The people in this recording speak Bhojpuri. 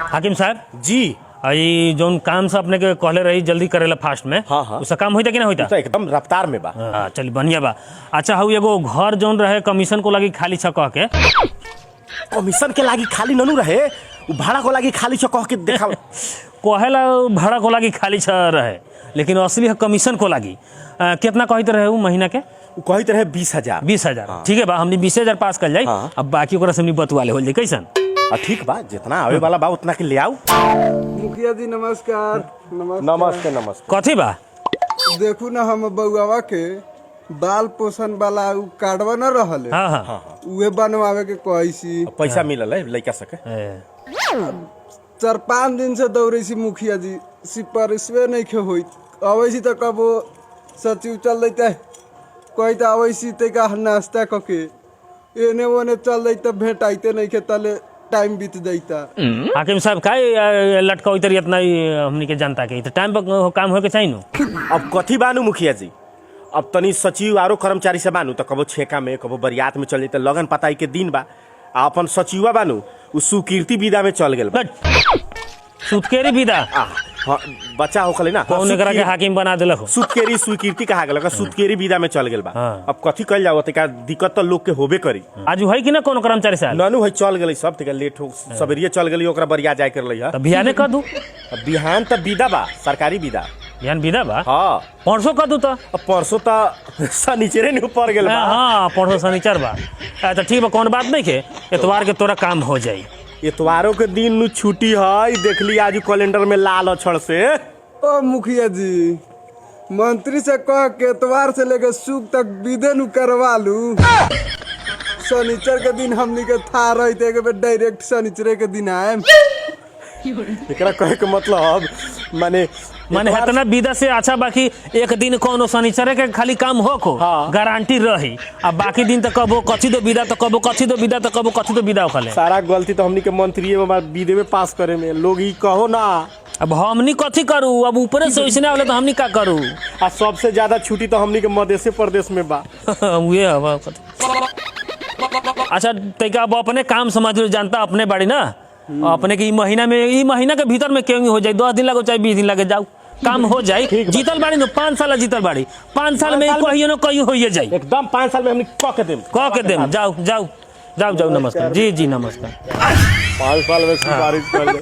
हाकिम साहब जी आई जोन काम से अपने के कहले रही जल्दी करेला फास्ट में। हाँ, हाँ। उसका काम होता कि ना होता? तो एकदम रफ्तार में बा। हाँ चल बढ़िया बा। अच्छा हऊ एगो घर जोन रहे कमीशन को लगी खाली छ कह के कमीशन के लागी खाली ननू रहे, उ भाड़ा को लागी खाली छ कह के देखा। कहेला भाड़ा को लगी खाली छ रहे, लेकिन असली है कमीशन को लगी। कितना कहते रहे वो महीना के? उ कहते रहे 20,000। 20,000। हाँ। ठीक है बा, हमने 20,000 पास कर जाए। हाँ। अब बाकी ओकरा से हमनी बतवा ले हो जाए कैसन? ठीक बा, जितना आवे वाला बा उतना के ले आओ। मुखिया जी नमस्कार। नमस्ते नमस्ते। कथी बा? देखू ना हम बउआवा के बाल पोषण वाला उ कार्डवा न रहल हाँ हाँ उहे बनवावे के कहैसी। पैसा मिलल है लड़का सके। 4-5 दिन से दौड़े सी मुखिया जी, सिफारिशे नहीं खे होई। अवैसी तो कबो सचिव चल देते कही तो अवैसी तैका नाश्ता कके एने ओने चल देते भेटाइते नहीं खे, तले टाइम बीत जाता। हाकिम साहब का लटका उतर इतना हमनी के जनता के तो टाइम पर काम हो के चाहिए नु। अब कथी बानू मुखिया जी, अब तनी सचिव आरो कर्मचारी से बानू तो कबो छेका में कबो बरियात में चल जेते, लगन पताई के दिन बा। अपन सचिवा बानू उ सुकीर्ति विदा में चल गेल बा। सुतकेरी विदा? हाँ, बच्चा होखले ना कौन एकरा के हाकिम बना देलक हो? सुतकेरी स्वीकृति कहा गेल, सुतकेरी विदा में चल गेल बा। हाँ। अब कथी कल जाओ तका दिक्कत तो लोग के होबे करी। आज है कि ना कोनो कर्मचारी साहब? ननू है चल गेलै सब तका लेट हो सबेरिए चल गेलै, ओकरा बरिया जाय कर लई है। तब बिहाने कर दू। अब बिहान त विदा बा, सरकारी विदा। बिहान विदा बा? हाँ परसों कर दू तो। अब परसों त शनिचरे ने ऊपर गेल बा। हाँ परसों शनिचर बा। अच्छा ठीक बा, कौन बात नहीं के एतवार के तोरा काम हो जाई। इतवारों के दिन नु छुट्टी है, देखली आज कैलेंडर में लाल अक्षर से। ओ मुखिया जी, मंत्री से कह के एतवार से लेके सुख तक विदे नु करवा लू। शनिचर के दिन हमनी के था रही थे कि डायरेक्ट शनिचर के दिन आए। एकरा कहे के मतलब माने इतना विदा से अच्छा बाकी एक दिन कोनो शनिचर के खाली काम हो को हाँ। गारंटी रही। अब बाकी दिन तो कबो कथी दो विदा तो कबो कथी दो विदा तो कबो कथी दो विदा होखले। सारा गलती तो हमनी के मंत्री विदे में पास करे में। लोग ही कहो ना, अब हमनी कथी करू? अब ऊपर से वैसने वाले तो हमनी का करू? आ सबसे ज्यादा छुट्टी तो हमनी के मध्य प्रदेश में बा। ये हवा अच्छा तैका अब अपने काम समझ लो, जानता अपने बाड़ी ना अपने के ई महीना के भीतर में क्यों हो जाए, 10 दिन लगो चाहे 20 दिन लगे, जाओ काम हो जाए। जीतल बाड़ी न 5 साल जीतल बाड़ी, 5 साल में कहियो न कहियो होइए जाए। एकदम 5 साल में हमनी कह के देम। जाओ जाओ जाओ जाओ। नमस्कार जी जी नमस्कार। 5 साल में सिफारिश कर ले।